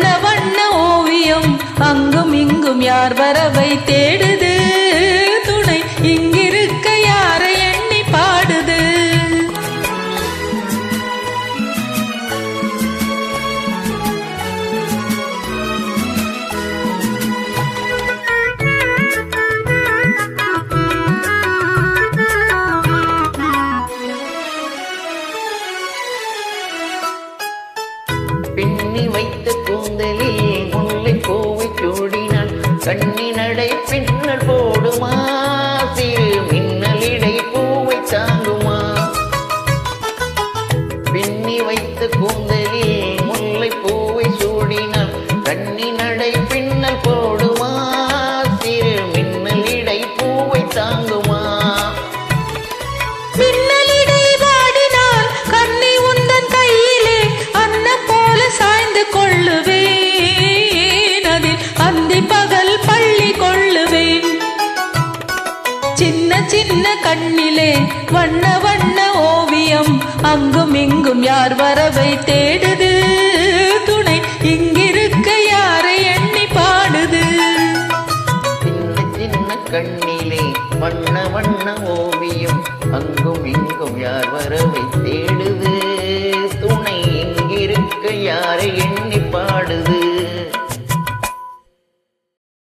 வண்ண வண்ண ஓவியம் அங்கும் இங்கும் யார் வரவை தேடுது துணை இங்கிருக்க யாரை எண்ணி பாடுது பின்னி வைத்த கூந்தலில் முல்லை பூவை சூடினான் கண்ணி நடை பின்னல் போடுமா சிறு மின்னலிடை பூவை தாங்குமா பின்னி வைத்த கூந்தலில் முல்லை பூவை சூடினான் கண்ணி நடை பின்னல் போடுமா சிறு மின்னலிடை பூவை தாங்குமா சின்ன சின்ன கண்ணிலே வண்ண வண்ண ஓவியம் அங்கும் இங்கும் யார் வரவை தேடுது துணை இங்கிருக்க யாரை எண்ணி பாடுது சின்ன சின்ன கண்ணிலே வண்ண வண்ண ஓவியம் அங்கும் இங்கும் யார் வரவை தேடுது